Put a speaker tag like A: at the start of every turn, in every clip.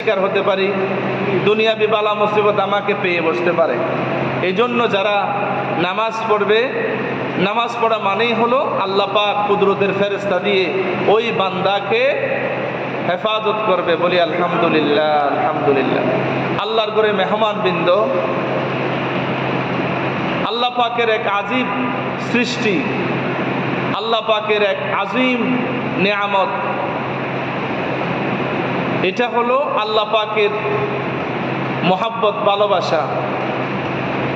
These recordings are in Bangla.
A: শিকার হতে পারি, দুনিয়াবি বালা মুসিবত আমাকে পেয়ে বসতে পারে। এই জন্য যারা নামাজ পড়বে, নামাজ পড়া মানেই হলো আল্লাহ পাক কুদরতের ফেরেশতা দিয়ে ওই বান্দাকে হেফাজত করবে। বলি আলহামদুলিল্লাহ, আলহামদুলিল্লাহ। আল্লাহর ঘরে মেহমান বৃন্দ, আল্লাহ পাকের এক আজীব সৃষ্টি, আল্লাহ পাকের এক আজিম নেয়ামত। এটা হলো আল্লাহ পাকের মহাব্বত, ভালোবাসা।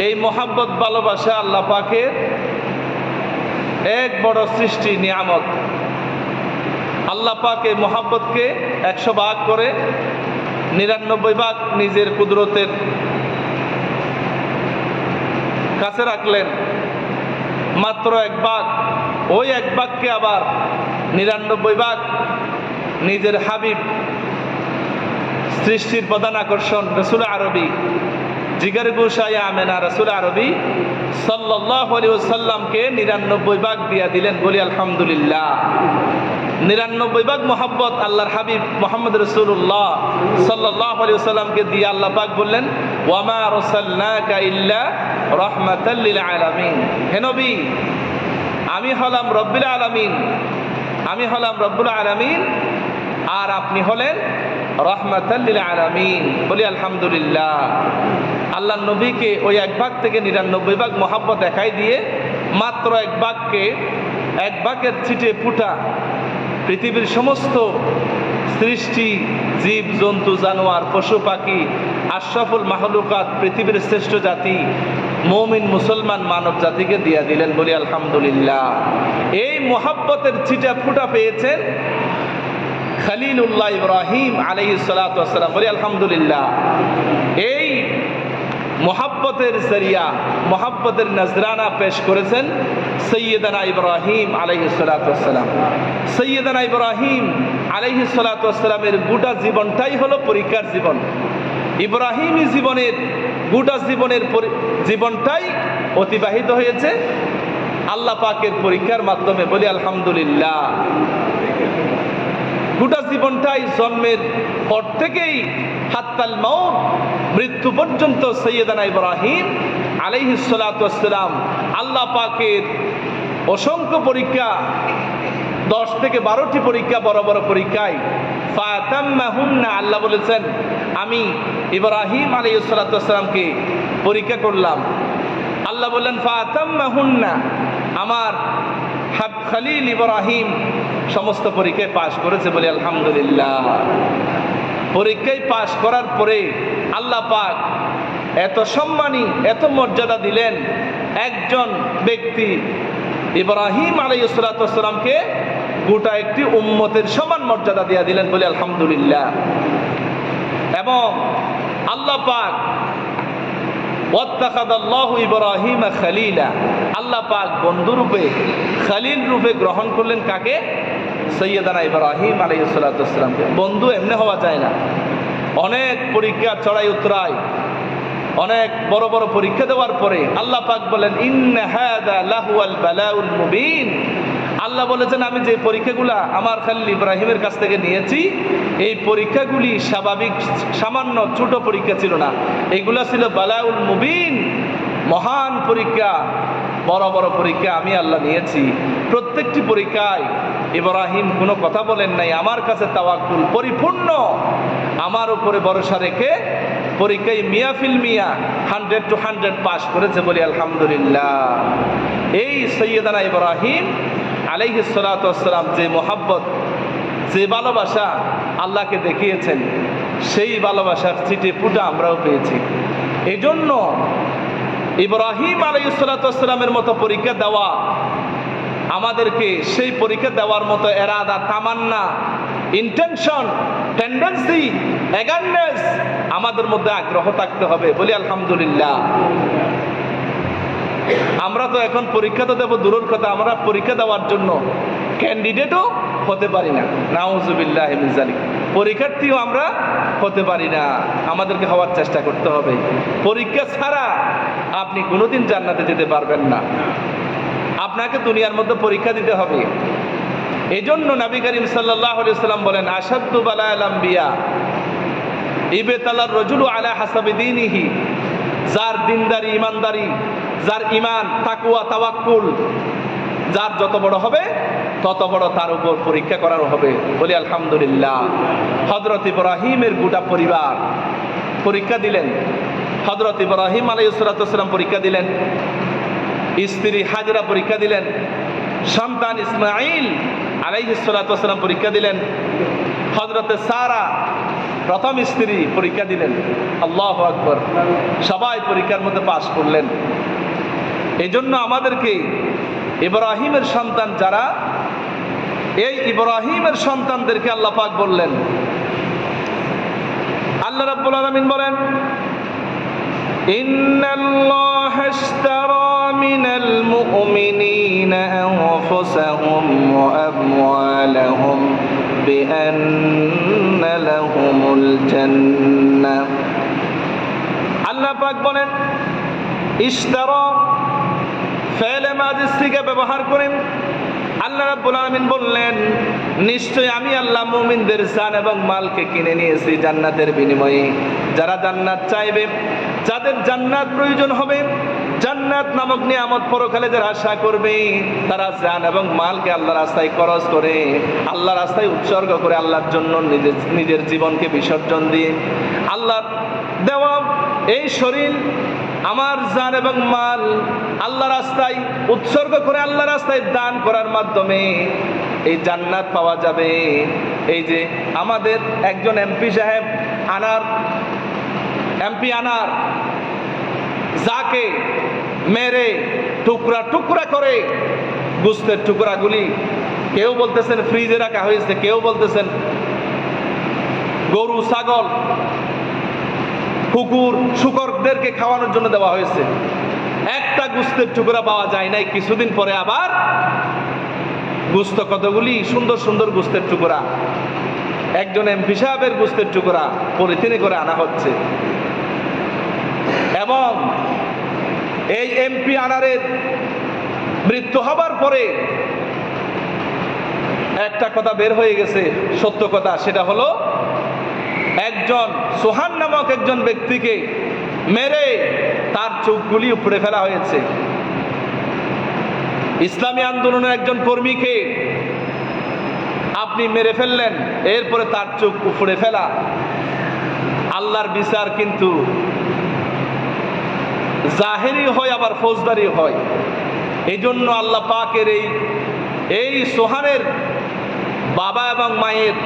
A: এই মহাব্বত ভালোবাসা আল্লাহ পাকের এক বড় সৃষ্টি, নিয়ামত। আল্লাহ পাক এই মহাব্বতকে 100 ভাগ করে 99 ভাগ নিজের কুদরতের কাছে রাখলেন। মাত্র 1 ভাগ, ওই 1 ভাগকে আবার 99 ভাগ নিজের হাবিব, সৃষ্টির প্রধান আকর্ষণ রাসূল আরবি, জিগার গোশায় আমেনা রাসূল আরবি সাল্লাল্লাহু আলাইহি ওয়াসাল্লামকে 99 ভাগ দিয়া দিলেন। বলি আলহামদুলিল্লাহ। 99 ভাগ মোহাব্বত আল্লাহর হাবিব মুহাম্মদ রাসূলুল্লাহ সাল্লাল্লাহু আলাইহি ওয়াসাল্লামকে দিয়ে আল্লাহ পাক বললেন, ওয়া মা আরসালনাকা ইল্লা রাহমাতাল লিল আলামিন। হে নবী, আমি হলাম রব্বুল আলামিন, আমি হলাম রব্বুল আলামিন, আর আপনি হলেন রাহমাতাল লিল আলামিন। বলি আলহামদুলিল্লাহ। আল্লাহ নবীকে ওই 1 ভাগ থেকে 99 ভাগ মোহাব্বত দেখাই দিয়ে মাত্র 1 ভাগকে, 1 ভাগের ছিটে ফুটা পৃথিবীর সমস্ত সৃষ্টি, জীব জন্তু, জানোয়ার, পশু পাখি, আশরাফুল মাহলুকাত, পৃথিবীর শ্রেষ্ঠ জাতি মুমিন মুসলমান মানব জাতিকে দিয়া দিলেন। বলি আলহামদুলিল্লাহ। এই মোহাব্বতের ছিটা ফুটা পেয়েছেন খলিলুল্লাহ ইব্রাহিম আলাইহিস সালাতু ওয়াস সালাম। বলি আলহামদুলিল্লাহ। এই মোহাব্বতের জরিয়া, মোহাব্বতের নজরানা পেশ করেছেন সৈয়দনা ইব্রাহিম আলাইহিস সালাতু ওয়াস সালাম। সৈয়দনা ইব্রাহিম আলাইহিস সালাতু ওয়াস সালামের গোটা জীবনটাই হলো পরীক্ষার জীবন। ইব্রাহিমী জীবনের গোটা জীবনটাই অতিবাহিত হয়েছে আল্লাহ পাকের পরীক্ষার মাধ্যমে। বলি আলহামদুলিল্লাহ। গোটা জীবনটাই জন্মের পর থেকেই হাত্তাল মাউত, মৃত্যু পর্যন্ত সৈয়দনা ইব্রাহিম আলাইহিস সালাতু ওয়াস সালাম আল্লাহ পাকের অসংখ্য পরীক্ষা, 10 থেকে 12টি পরীক্ষা, বড় বড় পরীক্ষায় ফাতাম্মাহুন্না, আল্লাহ বলেছেন আমি ইব্রাহিম আলাইহিস সালাতু ওয়াস সালামকে পরীক্ষা করলাম। আল্লাহ বললেন ফাতাম্মাহুন্না, আমার খলিল ইব্রাহিম সমস্ত পরীক্ষায় পাশ করেছে। বলি আলহামদুলিল্লাহ। পরীক্ষায় পাশ করার পরে আল্লাহ পাক এত সম্মানী, এত মর্যাদা দিলেন একজন ব্যক্তি ইব্রাহিম আলাইহিস সালাতু ওয়াস সালামকে গোটা একটি উম্মতের সমান মর্যাদা দিয়া দিলেন। বলি আলহামদুলিল্লাহ। এবং আল্লাহ পাক ওয়াত্তাখাযাল্লাহু ইব্রাহিমা খলিলা, আল্লাহ পাক বন্ধুরূপে, খলিল রূপে গ্রহণ করলেন কাকে? সৈয়দনা ইব্রাহিম আলাইহিস সালাতু ওয়াস সালামকে। বন্ধু এমনি হওয়া যায় না। অনেক পরীক্ষা চড়াই উতরাই, অনেক বড় বড় পরীক্ষা দেওয়ার পরে আল্লাহ পাক বলেন ইন্না হাযা লাহুয়াল বালাউল মুবিন। আল্লাহ বলেছেন আমি যে পরীক্ষাগুলা আমার খলিল ইব্রাহিমের কাছ থেকে নিয়েছি, এই পরীক্ষাগুলি স্বাভাবিক সামান্য ছোট পরীক্ষা ছিল না, এগুলা ছিল বালাউল মুবিন, মহান পরীক্ষা, বড় বড় পরীক্ষা আমি আল্লাহ নিয়েছি। প্রত্যেকটি পরীক্ষায় ইব্রাহিম কোনো কথা বলেন নাই, আমার কাছে তাওয়াক্কুল পরিপূর্ণ, আমার উপরে ভরসা রেখে পরীক্ষায় মিয়াফিল মিয়া 100 to 100 পাশ করেছে। বলি আলহামদুলিল্লাহ। এই সৈয়দনা ইব্রাহিম আলাইহিস সালাতু ওয়াস সালাম যে মোহাব্বত, যে ভালোবাসা আল্লাহকে দেখিয়েছেন, সেই ভালোবাসার ছিটে ফুটা আমরাও পেয়েছি। এই জন্য ইব্রাহিম আলাইহিস সালাতু ওয়াস সালামের মতো পরীক্ষা দেওয়া, আমাদেরকে সেই পরীক্ষা দেওয়ার মতো এরাদা, তামান্না, ইন্টেনশন, টেন্ডেন্সি, এগারনেস আমাদের মধ্যে আগ্রহ থাকতে হবে। বলি আলহামদুলিল্লাহ। আমরা তো এখন পরীক্ষা তো দেবো দূরের কথা, আমরা পরীক্ষা দেওয়ার জন্য ক্যান্ডিডেটও হতে পারি না। নাউযুবিল্লাহি মিন যালিক। পরীক্ষার্থীও আমরা হতে পারি না। আমাদেরকে হওয়ার চেষ্টা করতে হবে। পরীক্ষা ছাড়া আপনি কোনোদিন জান্নাতে যেতে পারবেন না। আপনাকে দুনিয়ার মধ্যে পরীক্ষা দিতে হবে। এই জন্য নবী করিম সাল্লাল্লাহু আলাইহি ওয়াসাল্লাম বলেন আশাদ্দু বালায়াল আম্বিয়া ইবতালার রাজুলু আলা হাসাবি দীনিহি, যার দিনদারি ইমানদারি, যার ইমান তাকওয়া তাওয়াক্কুল যার যত বড় হবে তত বড় তার উপর পরীক্ষা করানো হবে। বলি আলহামদুলিল্লাহ। হযরত ইব্রাহিমের গোটা পরিবার পরীক্ষা দিলেন। হযরত ইব্রাহিম আলাইহিস সালাম পরীক্ষা দিলেন, স্ত্রী হাজরা পরীক্ষা দিলেন, সন্তান ইসমাঈল আলাইহিস সালাম পরীক্ষা দিলেন, হযরত সারা প্রথম স্ত্রী পরীক্ষা দিলেন। আল্লাহু আকবার। সবাই পরীক্ষার মধ্যে পাশ করলেন। এই জন্য আমাদেরকে ইব্রাহিমের সন্তান যারা, এই ইব্রাহিমের সন্তানদেরকে আল্লাহ পাক বললেন, আল্লাহ রাব্বুল আলামিন বলেন, ইন্নাল্লাহা ইশতারা মিনাল মুমিনিনা আনফুসাহুম ওয়া আমওয়ালাহুম বিআন্না লাহুমুল জান্নাহ। আল্লাহ পাক বলেন ইশতারা ফেলে মাজি সিগা ব্যবহার করেন। আল্লাহ রাব্বুল আলামিন বললেন, নিশ্চয় আমি আল্লাহ মুমিনদের জান এবং মালকে কিনে নিয়েছি জান্নাতের বিনিময়ে। যারা জান্নাত চাইবে, যাদের জান্নাত প্রয়োজন হবে, জান্নাত নামক নিয়ামত পরকালে যারা আশা করবে, তারা জান এবং মালকে আল্লাহর রাস্তায় খরচ করে, আল্লাহর রাস্তায় উৎসর্গ করে, আল্লাহর জন্য নিজের জীবনকে বিসর্জন দিয়ে, আল্লাহর দেওয়া এই শরীর, আমার জান এবং মাল আল্লাহ রাস্তায় উৎসর্গ করে, আল্লাহ রাস্তায় দান করার মাধ্যমে এই জান্নাত পাওয়া যাবে। এই যে আমাদের একজন এমপি সাহেব এমপি আনার, যাকে মেরে টুকরা টুকরা করে গোশতের টুকরাগুলি কেউ বলতেছেন ফ্রিজে রাখা হয়েছে, কেউ বলতেছেন গরু ছাগল কুকুর শুকরদেরকে খাওয়ানোর জন্য দেওয়া হয়েছে। একটা গোশতের টুকরা পাওয়া যায় নাই। কিছুদিন পরে আবার গোশত, কতগুলি সুন্দর সুন্দর গোশতের টুকরা, একজন এমপি সাহেবের গোশতের টুকরা পলিথিনে করে আনা হচ্ছে। এবং এই এমপি আনারের মৃত্যু হবার পরে একটা কথা বের হয়ে গেছে, সত্য কথা, সেটা হলো একজন সোহান নামক একজন ব্যক্তিকে মেরে তার চোখগুলি উপড়ে ফেলা হয়েছে। ইসলামী আন্দোলনের একজন কর্মীকে আপনি মেরে ফেললেন, এরপরে তার চোখ উপড়ে ফেলা। আল্লাহর বিচার কিন্তু জাহেরি হয়, আবার ফৌজদারি হয়। এই জন্য আল্লাহ পাকের এই সোহানের বাবা এবং মায়ের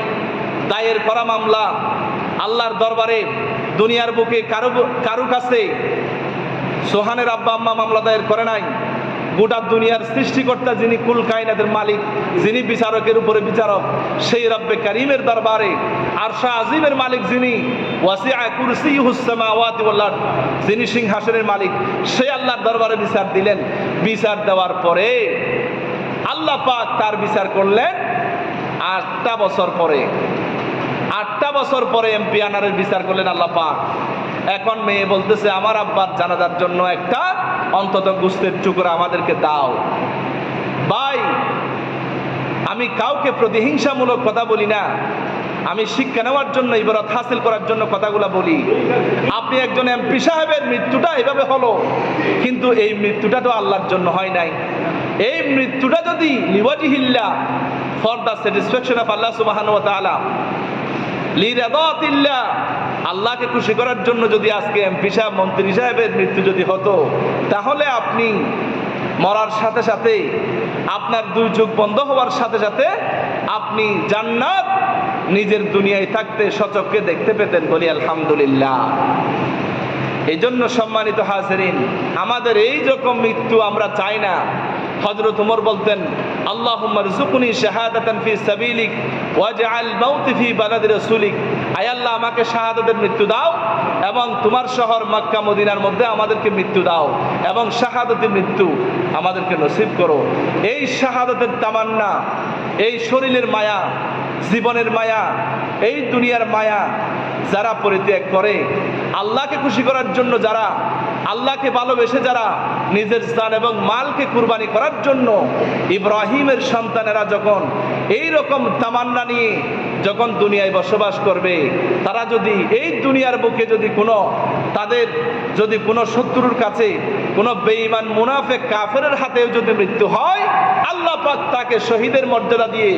A: দায়ের করা মামলা আল্লাহর দরবারে, দুনিয়ার বুকে কারো কাছে সোহানের আব্বা আম্মা মামলা দায়ের করে নাই। গোটা দুনিয়ার সৃষ্টিকর্তা, যিনি কুল কায়নাতের মালিক, যিনি বিচারকের উপরে বিচারক, সেই রব্বে কারিমের দরবারে, আরশা আজিমের মালিক, যিনি ওয়াসিআ কুরসিয়ুহুস সামাওয়াতি ওয়াল আরদ, যিনি সিংহাসনের মালিক, সেই আল্লাহর দরবারে বিচার দিলেন। বিচার দেওয়ার পরে আল্লাহ পাক তার বিচার করলেন 8টা বছর পরে। 8টা বছর পরে এমপি আনারের বিচার করলেন আল্লাহ পাক। এখন মেয়ে বলতেছে, আমার আব্বার জানাজার জন্য একটা অন্তত গোশতের টুকরা আমাদেরকে দাও। ভাই, আমি কাউকে প্রতিহিংসামূলক কথা বলি না, আমি শিক্ষা নেওয়ার জন্য, ইবারত হাসিল করার জন্য কথাগুলো বলি। আপনি একজন এমপি সাহেবের মৃত্যুটা এভাবে হলো, কিন্তু এই মৃত্যুটা তো আল্লাহর জন্য হয় নাই। এই মৃত্যুটা যদি লিওয়াজিহিল্লাহ, ফর দ্য স্যাটিসফ্যাকশন অফ আল্লাহ সুবহানাহু ওয়া তাআলা, লিরাদাতিল্লাহ, আল্লাহকে খুশি করার জন্য যদি আজকে এমপি সাহেব, মন্ত্রী সাহেবের মৃত্যু যদি হতো, তাহলে আপনি মরার সাথে সাথে, আপনার 2 চোখ বন্ধ হওয়ার সাথে সাথে আপনি জান্নাত নিজের দুনিয়ায় থাকতে সচক্ষে দেখতে পেতেন। বলি আলহামদুলিল্লাহ। এই জন্য সম্মানিত হাজিরিন, আমাদের এই রকম মৃত্যু আমরা চাই না। হযরত ওমর বলতেন, আল্লাহুম্মা রযুকনি শাহাদাতান ফি সাবিলিক ওয়াজআল মাউতি ফি বালাদি রাসূলিক। আয় আল্লাহ, আমাকে শাহাদাতের মৃত্যু দাও এবং তোমার শহর মক্কা মদিনার মধ্যে আমাদেরকে মৃত্যু দাও, এবং শাহাদাতের মৃত্যু আমাদেরকে নসিব করো। এই শাহাদাতের তামান্না, এই শরীরের মায়া, জীবনের মায়া, এই দুনিয়ার মায়া যারা পরিত্যাগ করে, আল্লাহকে খুশি করার জন্য যারা, আল্লাহকে ভালোবেসে যারা নিজের জান এবং মালকে কুরবানি করার জন্য, ইব্রাহিমের সন্তানেরা যখন এই রকম তামান্না নিয়ে যখন দুনিয়ায় বসবাস করবে, তারা যদি এই দুনিয়ার বুকে যদি তাদের যদি কোনো শত্রুর কাছে কোনো বেঈমান মুনাফিক কাফেরের হাতেও যদি মৃত্যু হয়, আল্লাহ পাক তাকে শহীদের মর্যাদা দিয়ে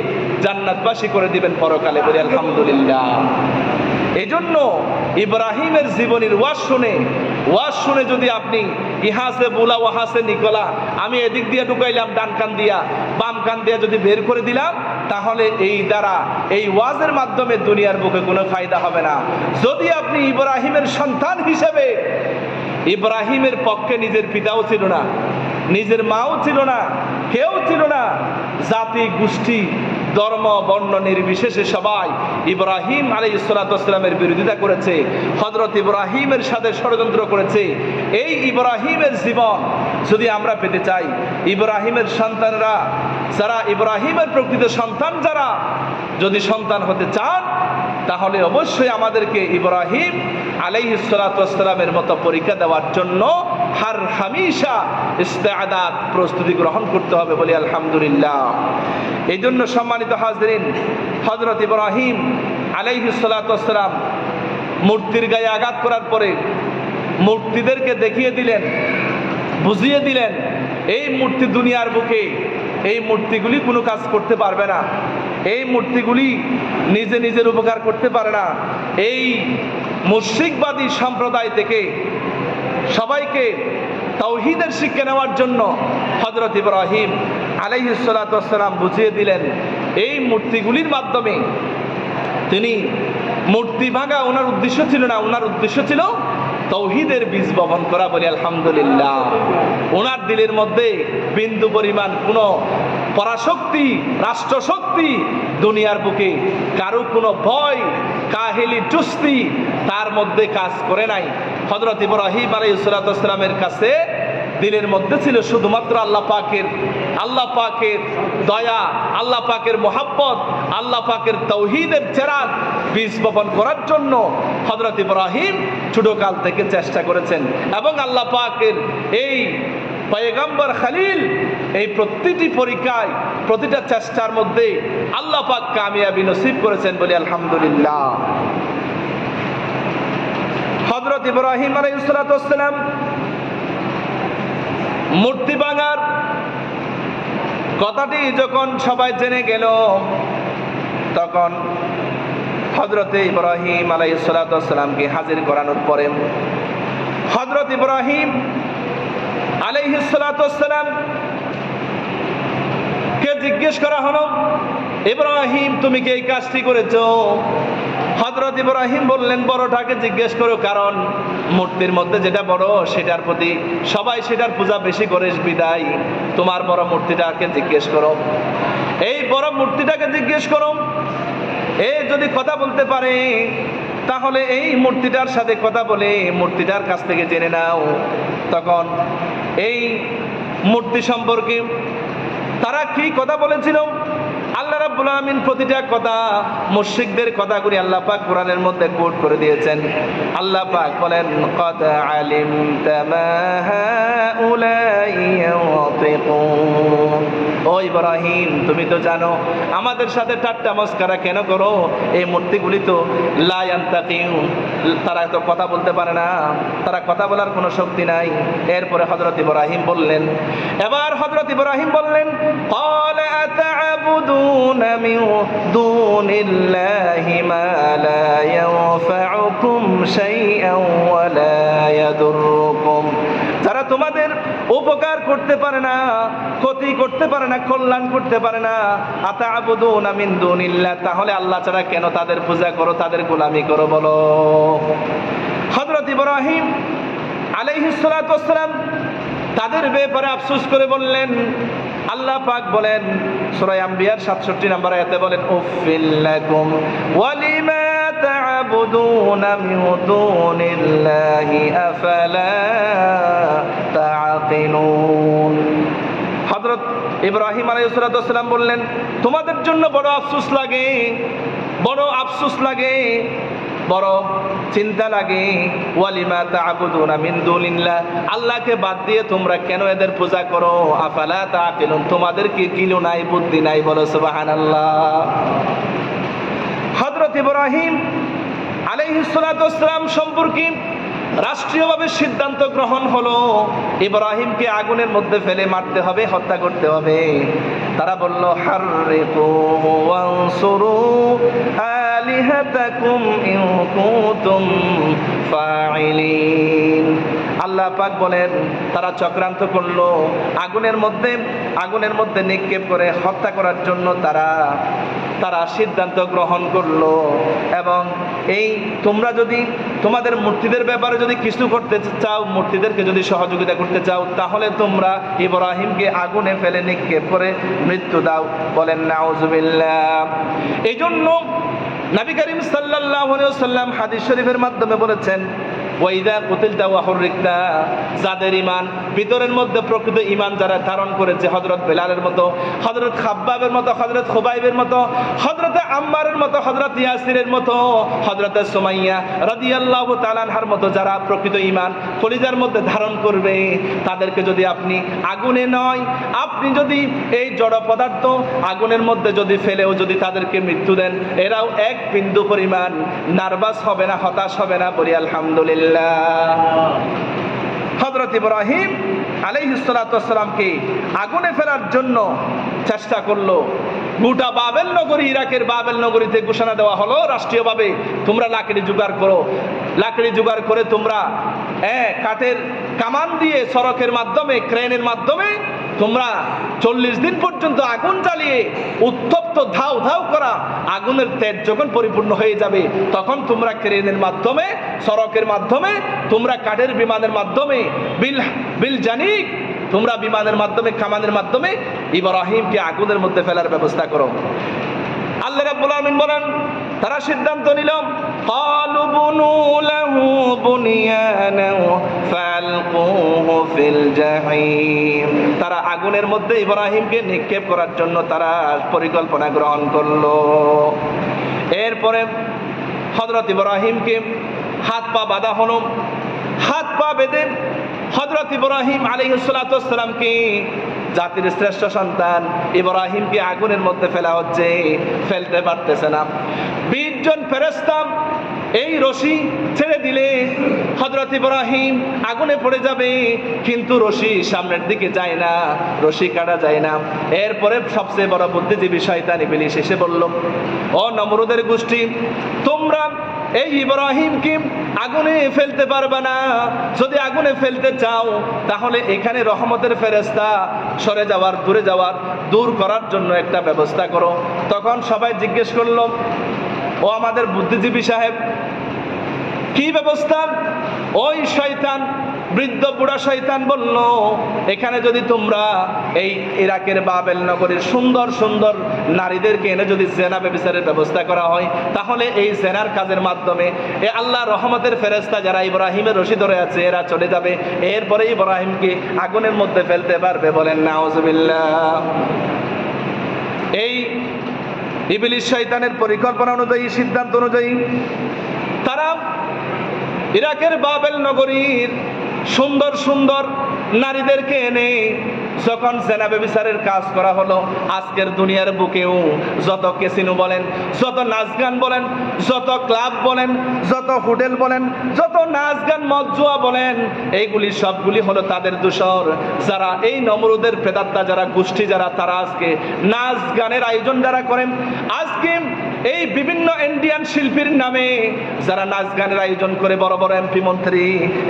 A: জান্নাতবাসী করে দিবেন পরকালে। বলি আলহামদুলিল্লাহ। এজন্য ইব্রাহিমের জীবনীর ওয়াজ শুনে যদি আপনি ইহাসে বুলা ওয়াহাসে নিকলা, আমি এদিক দিয়ে ঢুকাইলাম ডান কান দিয়া, বাম কান দিয়া যদি বের করে দিলাম, তাহলে এই ওয়াজের মাধ্যমে দুনিয়ার বুকে কোনো ফায়দা হবে না। যদি আপনি ইব্রাহিমের সন্তান হিসেবে, ইব্রাহিমের পক্ষে নিজের পিতাও ছিল না, নিজের মাও ছিল না, কেউ ছিল না, জাতি গোষ্ঠী ধর্ম বর্ণ নির্বিশেষে সবাই ইব্রাহিম আলাইহিস সালাতু ওয়াস সালামের বিরোধিতা করেছে, হযরত ইব্রাহিমের সাথে ষড়যন্ত্র করেছে। এই ইব্রাহিমের জীবন যদি আমরা পেতে চাই, ইব্রাহিমের সন্তানরা যারা, ইব্রাহিমের প্রকৃত সন্তান যারা যদি সন্তান হতে চান, তাহলে অবশ্যই আমাদেরকে ইব্রাহিম আলাইহিস সালাতু ওয়াস সালামের মতো পরীক্ষা দেওয়ার জন্য হর হামেশা ইস্তেআদাত প্রস্তুতি গ্রহণ করতে হবে। বলি আলহামদুলিল্লাহ। এই জন্য সম্মানিত হাজরিন, হযরত ইব্রাহিম আলাইহিস সালাতু ওয়াস সালাম মূর্তির গায়ে আঘাত করার পরে মূর্তিদেরকে দেখিয়ে দিলেন, বুঝিয়ে দিলেন, এই মূর্তি দুনিয়ার বুকে, এই মূর্তিগুলি কোনো কাজ করতে পারবে না, এই মূর্তিগুলি নিজের উপকার করতে পারে না। এই মুশরিকবাদী সম্প্রদায় থেকে সবাইকে তাওহীদের শিক্ষা নেওয়ার জন্য হযরত ইব্রাহিম আলাইহিস সালাতু ওয়াস সালাম বুঝিয়ে দিলেন। এই মূর্তিগুলির মাধ্যমে তিনি মূর্তি ভাঙা ওনার উদ্দেশ্য ছিল না, ওনার উদ্দেশ্য ছিল তাওহীদের বীজ বপন করা। বলি আলহামদুলিল্লাহ। ওনার দিলের মধ্যে বিন্দু পরিমাণ কোনো পরাশক্তি, রাষ্ট্রশক্তি, দুনিয়ার বুকে কারো কোনো ভয়, কাহিলি, চুস্তি তার মধ্যে কাজ করে নাই। হযরত ইব্রাহিম আলাইহিস সালাতু ওয়াস সালামের কাছে দিলের মধ্যে ছিল শুধুমাত্র আল্লাহ পাকের দয়া, আল্লাহ পাকের মোহাব্বত, আল্লাহ পাকের তাওহীদের চেরাগ বীজ বপন করার জন্য হযরত ইব্রাহিম ছোটকাল থেকে চেষ্টা করেছেন। এবং আল্লাহ পাকের এই পয়গম্বর খলিল এই প্রতিটি পরীক্ষায়, প্রতিটা চেষ্টার মধ্যে আল্লাহ পাক কামিয়াবি নসিব করেছেন। বলি আলহামদুলিল্লাহ। হযরত ইব্রাহিম আলাইহিস সালাতু ওয়াস সালাম মূর্তি ভাঙার কথাটি যখন সবাই জেনে গেল, তখন হযরত ইব্রাহিম আলাইহিস সালাতু ওয়াস সালামকে হাজির করানোর পরে হযরত ইব্রাহিম আলাইহিস সালাতু ওয়াস সালাম কে জিজ্ঞেস করা হলো, ইব্রাহিম তুমি কি এই কাজটি করেছো? হযরত ইব্রাহিম বললেন, বড়টাকে জিজ্ঞেস করো, কারণ মূর্তির মধ্যে যেটা বড় সেটার প্রতি সবাই সেটার পূজা বেশি করে, বিদায় তোমার বড় মূর্তিটাকে জিজ্ঞেস করো। এই বড় মূর্তিটাকে জিজ্ঞেস করো, এ যদি কথা বলতে পারে তাহলে এই মূর্তিটার সাথে কথা বলে মূর্তিটার কাছ থেকে জেনে নাও। তখন এই মূর্তি সম্পর্কে তারা কি কথা বলেছিল, আল্লাহ রাব্বুল আলামিন প্রতিটা কথা, মুশরিকদের কথাগুলি আল্লাহ পাক কোরআনের মধ্যে কোট করে দিয়েছেন। আল্লাহ পাক বলেন, ক্বাদ আলিমতা মা হাউলাই ইয়াতিকুন। ও ইব্রাহিম, তুমি তো জানো আমাদের সাথে ঠাট্টা মস্করা কেন করো? এই মূর্তিগুলি তো লা ইয়ান্তাকিউ, তারা তো কথা বলতে পারে না, তারা কথা বলার কোনো শক্তি নাই। এরপরে হযরত ইব্রাহিম বললেন, ক্বালা আতা'বুদুনা মিন দুনিল্লাহি মা লা ইয়ানফা'ুকুম শাইআন ওয়া লা ইয়াদুররুকুম। যারা তোমাদের উপকার করতে পারে না, ক্ষতি করতে পারে না, কল্যাণ করতে পারে না। আতা'বুদুনা মিন দুনিল্লাহ, তাহলে আল্লাহ ছাড়া কেন তাদের পূজা করো, তাদের গোলামি করো বলো? হযরত ইব্রাহিম আলাইহিস সালাতু ওয়াস সালাম তাদের ব্যাপারে আফসোস করে বললেন, আল্লাহ পাক বলেন সূরা আম্বিয়ার 67 নম্বর আয়াতে বলেন, উফিল লাকুম ওয়া লিমা তা'বুদুনা মিন দুনিল্লাহি আফালা তা'কিলুন। হযরত ইব্রাহিম আলাইহিস সালাতু ওয়াস সালাম বললেন, তোমাদের জন্য বড় আফসোস লাগে, বড় আফসোস লাগে, বড় চিন্তা লাগে। ওয়ালিমা তা'বুদুনা মিন দুনিল্লাহ, আল্লাহকে বাদ দিয়ে তোমরা কেন এদের পূজা করো? আফালা তা'কিলুন, তোমাদের কি কিলো নাই, বুদ্ধি নাই? বলো সুবহানাল্লাহ। হযরত ইব্রাহিম আলাইহিস সালাতু ওয়াস সালাম সম্পর্কে রাষ্ট্রীয়ভাবে সিদ্ধান্ত গ্রহণ হলো ইব্রাহিমকে আগুনের মধ্যে ফেলে মারতে হবে, হত্যা করতে হবে। তারা বলল হাররিকু ওয়ানসুরু আলিহাতাকুম ইন কুনতুম ফাইলিন। আল্লাহ পাক বলেন তারা চক্রান্ত করলো আগুনের মধ্যে নিক্ষেপ করে হত্যা করার জন্য তারা সিদ্ধান্ত গ্রহণ করলো। এবং এই তোমরা যদি তোমাদের মূর্তিদের ব্যাপারে যদি কিছু করতে চাও, মূর্তিদেরকে যদি সহযোগিতা করতে চাও, তাহলে তোমরা ইব্রাহিমকে আগুনে ফেলে নিক্ষেপ করে মৃত্যু দাও। বলেন নাউজুবিল্লাহ। এই জন্য নবী করিম সাল্লাল্লাহু আলাইহি ওয়াসাল্লাম হাদিস শরীফের মাধ্যমে বলেছেন ওয়াইদা কুতিলতা ওয়া হুররিকতা, যাদের ঈমান ভিতরের মধ্যে প্রকৃত ঈমান যারা ধারণ করেছে, হযরত বেলালের মতো, হযরত খাব্বাবের মতো, হযরত খুবাইবের মতো, হযরত আম্মারের মতো, হযরত ইয়াসিরের মতো, হযরত সুমাইয়া রাদিয়াল্লাহু তাআলা আনহার মতো যারা প্রকৃত ঈমান কলিজার মধ্যে ধারণ করবে, তাদেরকে যদি আপনি আগুনে নয়, আপনি যদি এই জড় পদার্থ আগুনের মধ্যে যদি ফেলেও যদি তাদেরকে মৃত্যু দেন, এরাও এক বিন্দু পরিমাণ নার্ভাস হবে না, হতাশ হবে না। বলি আলহামদুলিল্লাহ। হযরত ইব্রাহিম আলাইহিস সালাতু ওয়াস সালামকে আগুনে ফেলার জন্য চেষ্টা করলো। গোটা বাবেল নগরী, ইরাকের বাবেল নগরীতে ঘোষণা দেওয়া হলো রাষ্ট্রীয়ভাবে, তোমরা লাকড়ি জোগাড় করো, লাকড়ি জোগাড় করে তোমরা কাঠের কামান দিয়ে সড়কের মাধ্যমে, ক্রেনের মাধ্যমে তোমরা 40 দিন পর্যন্ত আগুন জ্বালিয়ে উত্তপ্ত ধাউ ধাউ করা আগুনের তেজ যখন পরিপূর্ণ হয়ে যাবে, তখন তোমরা ক্রেনের মাধ্যমে, সড়কের মাধ্যমে, তোমরা কাঠের বিমানের মাধ্যমে, বিল জানিক তোমরা বিমানের মাধ্যমে, কামানের মাধ্যমে ইব্রাহিমকে আগুনের মধ্যে ফেলার ব্যবস্থা করো। আল্লাহ রাব্বুল আলামিন বলেন তারা সিদ্ধান্ত নিল ক্বালু বুনু লাহু বুনিয়ানা ফালকুহু ফিল জাহিম। তারা আগুনের মধ্যে ইব্রাহিমকে নিক্ষেপ করার জন্য তারা পরিকল্পনা গ্রহণ করলো। এরপরে হযরত ইব্রাহিমকে হাত পা বাঁধা হলো। হাত পা বেঁধে হযরত ইব্রাহিম আলাইহিস সালাতু ওয়াস সালামকে, জাতির শ্রেষ্ঠ সন্তান ইব্রাহিমকে আগুনের মধ্যে ফেলা হচ্ছে, ফেলতে পারতেছে না। 20 জন ফেরেশতা এই রশি ছেড়ে দিলে হযরত ইব্রাহিম আগুনে পড়ে যাবে, কিন্তু রশি সামনের দিকে যায় না, রশি কাটা যায় না। এরপরে সবচেয়ে বড় বুদ্ধিজীবী শয়তান ইবলিস এসে বলল, ও নমরুদের গোষ্ঠী, তোমরা এই ইব্রাহিমকে আগুনে ফেলতে পারবে না। যদি আগুনে ফেলতে চাও তাহলে এখানে রহমতের ফেরেশতা সরে যাওয়ার, দূর করার জন্য একটা ব্যবস্থা করো। তখন সবাই জিজ্ঞেস করলো, ও আমাদের বুদ্ধিজীবী সাহেব, কি ব্যবস্থা? ওই শয়তান, বৃদ্ধ বুড়া শয়তান বলল, এখানে যদি তোমরা এই ইরাকের বাবেল নগরীর সুন্দর সুন্দর নারীদেরকে এনে যদি জেনা ব্যভিচারের ব্যবস্থা করা হয়, তাহলে এই জেনার কাজের মাধ্যমে এই আল্লাহ রহমতের ফেরেশতা যারা ইব্রাহিমের রশি ধরে আছে এরা চলে যাবে, এরপরে ইব্রাহিমকে আগুনের মধ্যে ফেলতে পারবে। বলেন নাউজুবিল্লাহ। এই ইবলিস শয়তানের পরিকল্পনা অনুযায়ী, সিদ্ধান্ত অনুযায়ী তারা ইরাকের বাবেল নগরীর সুন্দর সুন্দর নারীদেরকে এনে যখন জেনা ব্যভিচারের কাজ করা হলো, আজকের দুনিয়ার বুকেও যত ক্যাসিনো বলেন, যত নাচ গান বলেন, যত ক্লাব বলেন, যত হোটেল বলেন, যত নাচ গান মদ জুয়া বলেন, এইগুলি সবগুলি হলো তাদের দোসর। যারা এই নমরুদের প্রেতাত্মা যারা গোষ্ঠী যারা, তারা আজকে নাচ গানের আয়োজন যারা করেন, আজকে এই বিভিন্ন ইন্ডিয়ান শিল্পীর নামে যারা নাচ গানের আয়োজন করে, বড় বড় এমপি মন্ত্রী,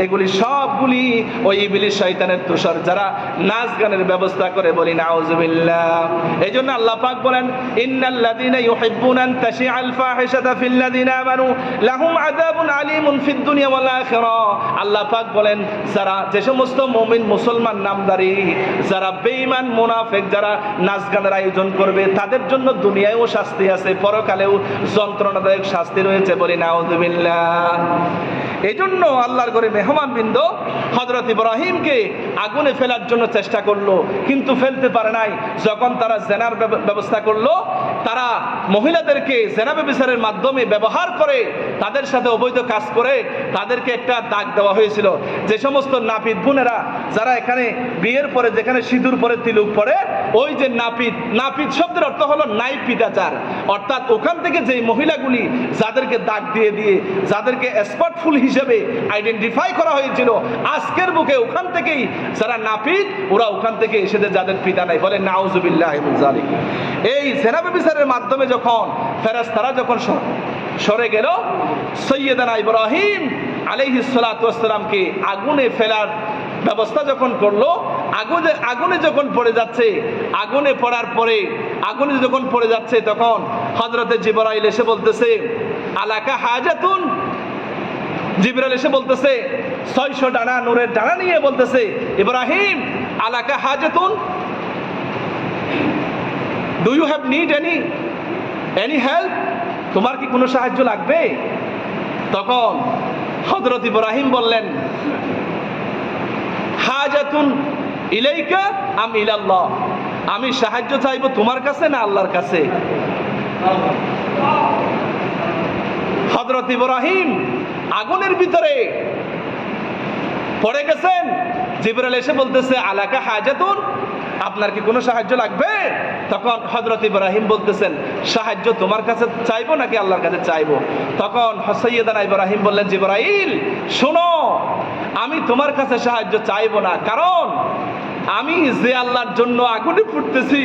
A: এগুলি সবগুলি ওই ইবলিস শয়তানের দোসর যারা নাচ গানের ব্যবস্থা করে। বলি নাউজুবিল্লাহ। এই জন্য আল্লাহ পাক বলেন, ইন্নাল্লাযীনা ইউহিব্বুনা আন তাশিআল ফাহিশাতা ফিল্লাযীনা আমানু লাহুম আযাবুন আলীমুন ফিদ দুনিয়া ওয়াল আখিরাহ। আল্লাহ পাক বলেন, যারা যে সমস্ত মুমিন মুসলমান নামদারি, যারা বেঈমান মুনাফিক যারা নাচ গানের আয়োজন করবে, তাদের জন্য দুনিয়ায়ও শাস্তি আছে, পরকালেও যন্ত্রণাদায়ক শাস্তি রয়েছে। বলি নাউজুবিল্লাহ। এই জন্য আল্লাহর ঘরে মেহমানবৃন্দ হযরত ইব্রাহিমকে আগুনে ফেলার জন্য চেষ্টা করলো, কিন্তু ফেলতে পারে নাই। যখন তারা জেনার ব্যবস্থা করলো, তারা মহিলাদেরকে জেনা ব্যভিচারের মাধ্যমে ব্যবহার করে, তাদের সাথে অবৈধ কাজ করে তাদেরকে একটা দাগ দেওয়া হয়েছিল। যে সমস্ত নাপিত বোনেরা যারা এখানে বিয়ের পরে যেখানে সিঁদুর পরে তিলক পরে, ওই যে নাপিত, নাপিত শব্দের অর্থ হলো নাইপিতাচার, অর্থাৎ ওখান থেকে যে মহিলাগুলি যাদেরকে দাগ দিয়ে দিয়ে যাদেরকে স্পটফুল হিসেবে আইডেন্টিফাই করা হয়েছিল, আজকের বুকে ওখান থেকেই যারা নাপিত, ওরা ওখান থেকে এসে যাদের পিতা নাই, বলে নাউজুবিল্লাহ মিন যালিক। এই জেনা ব্যভিচারের মাধ্যমে যখন ফেরেশতারা যখন সরে গেল, সৈয়দনা ইব্রাহিম আলাইহিস সালাতু ওয়াস সালামকে আগুনে ফেলার ব্যবস্থা যখন করলো, আগুনে যখন পড়ে যাচ্ছে, আগুনে পড়ার পরে আগুনে যখন পড়ে যাচ্ছে, তখন হযরতে জিবরাইল এসে বলতেছে আলাকা হাজাতুন। জিবরাইল এসে বলতেছে 600 ডানা নূরের ডানা নিয়ে বলতেছে, ইব্রাহিম আলাকা হাজাতুন, do you have need any help, তোমার কি কোনো সাহায্য লাগবে? তখন হযরত ইব্রাহিম বললেন হাজাতুন ইলাইকা আম ইলাল্লাহ, আমি সাহায্য চাইবো তোমার কাছে না আল্লাহর কাছে? হযরত ইব্রাহিম আগুনের ভিতরে পড়ে গেছেন, জিবরাইল এসে বলতেছে আলাকা হাজাতুন, আপনার কি কোনো সাহায্য লাগবে? তখন হযরত ইব্রাহিম বলতেছেন সাহায্য তোমার কাছে চাইবো নাকি আল্লাহর কাছে চাইবো? তখন সাইয়্যিদানা ইব্রাহিম বললেন জিবরাইল শোনো, আমি তোমার কাছে সাহায্য চাইবো না, কারণ আমি যে আল্লাহর জন্য আগুনে ফুটতেছি,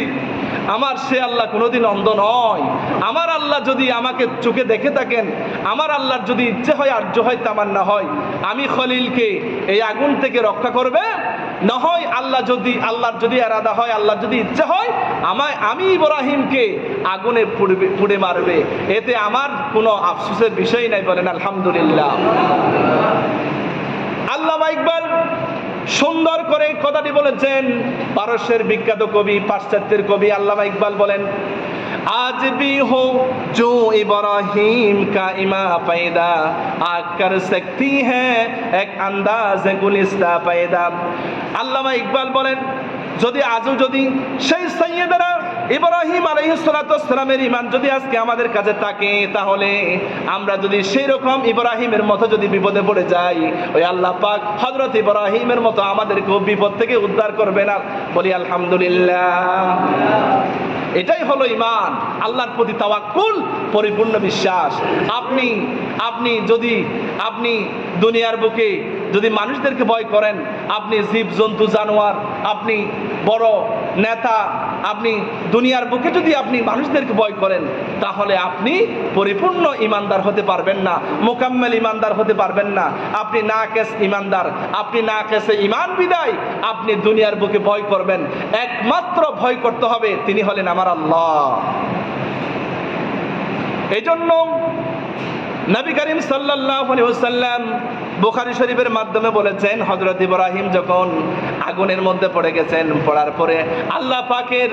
A: আমার সে আল্লাহ কোনোদিন অন্ধ নয়। আমার আল্লাহ যদি আমাকে চোখে দেখে থাকেন, আমার আল্লাহর যদি ইচ্ছে হয়, আর্য হয়, তামান্না হয়, আমি খলিলকে এই আগুন থেকে রক্ষা করবে, না হয় আল্লাহর যদি এরাদা হয়, আল্লাহর যদি ইচ্ছে হয়, আমি ইব্রাহিমকে আগুনে পুড়ে মারবে, এতে আমার কোনো আফসোসের বিষয় নাই। বলেন আলহামদুলিল্লাহ। আল্লামা ইকবাল সুন্দর করে কথাটি বলেছেন, পারস্যের বিখ্যাত কবি, পাশ্চাত্যের কবি আল্লামা ইকবাল বলেন আজ भी हो जो इब्राहिम का इमा पैदा आग कर सकती है एक अंदाज गुलिस्ता पैदा। আল্লামা ইকবাল বলেন যদি আজও যদি সেই সাইয়্যিদানা ইব্রাহিম আলাইহিস সালাতু ওয়াস সালামের ঈমান যদি আজকে আমাদের কাছে থাকে, তাহলে আমরা যদি সেই রকম ইব্রাহিমের মতো যদি বিপদে পড়ে যাই, ওই আল্লাহ পাক হযরত ইব্রাহিমের মতো আমাদেরকেও বিপদ থেকে উদ্ধার করবে না। বলি আলহামদুলিল্লাহ। এটাই হলো ঈমান, আল্লাহর প্রতি তাওয়াক্কুল, পরিপূর্ণ বিশ্বাস। আপনি যদি দুনিয়ার বুকে যদি মানুষদেরকে ভয় করেন, আপনি জীব জন্তু জানোয়ার, আপনি বড় নেতা, আপনি দুনিয়ার বুকে যদি আপনি মানুষদেরকে ভয় করেন, তাহলে আপনি পরিপূর্ণ ইমানদার হতে পারবেন না, মুকাম্মেল ইমানদার হতে পারবেন না। আপনি নাকেস ইমানদার, আপনি নাকেসে ইমান বিদায় আপনি দুনিয়ার বুকে ভয় করবেন। একমাত্র ভয় করতে হবে, তিনি হলেন আমার আল্লাহ। এই জন্য নবী করিম সাল্লাল্লাহু আলাইহি ওয়াসাল্লাম বুখারী শরীফের মাধ্যমে বলেছেন, হযরত ইব্রাহিম যখন আগুনের মধ্যে পড়ে গেছেন, পড়ার পরে আল্লাহ পাকের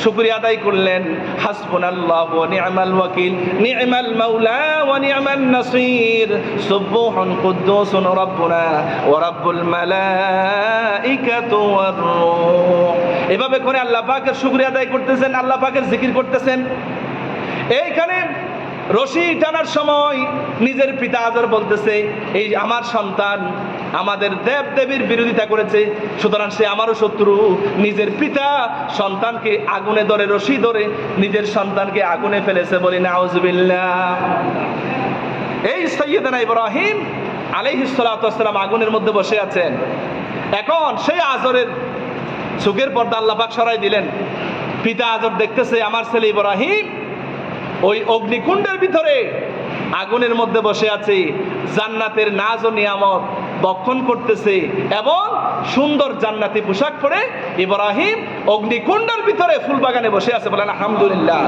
A: শুকরিয়া আদায় করলেন, হাসবুনাল্লাহু ওয়া নি'মাল ওয়াকিল নি'মাল মাওলা ওয়া নি'মান নাসির সুবহান কুদ্দুসুন রাব্বুনা ওয়া রাব্বুল মালাইকাতু ওয়ার রূহ। এভাবে করে আল্লাহ পাকের শুকরিয়া আদায় করতেছেন, আল্লাহ পাকের জিকির করতেছেন। এইখানে রশি টানার সময় নিজের পিতা আজর বলতেছে, এই আমার সন্তান আমাদের দেব দেবীর বিরোধিতা করেছে, সুতরাং সে আমারও শত্রু। নিজের পিতা সন্তানকে আগুনে ধরে, রশি ধরে নিজের সন্তানকে আগুনে ফেলেছে। বলি নাউজুবিল্লাহ। এই সাইয়্যিদানা ইব্রাহিম আলাইহিস সালাতু ওয়াস সালাম আগুনের মধ্যে বসে আছেন। এখন সেই আজরের চোখের পর্দা আল্লাহ পাক সরাই দিলেন। পিতা আজর দেখতেছে আমার ছেলে ইব্রাহিম ওই অগ্নিকুণ্ডের ভিতরে আগুনের মধ্যে বসে আছে, জান্নাতের নাজ ও নিয়ামত বক্ষণ করতেছে এবং সুন্দর জান্নাতি পোশাক পরে ইব্রাহিম অগ্নিকুণ্ডের ভিতরে ফুল বাগানে বসে আছে। বলেন আলহামদুলিল্লাহ।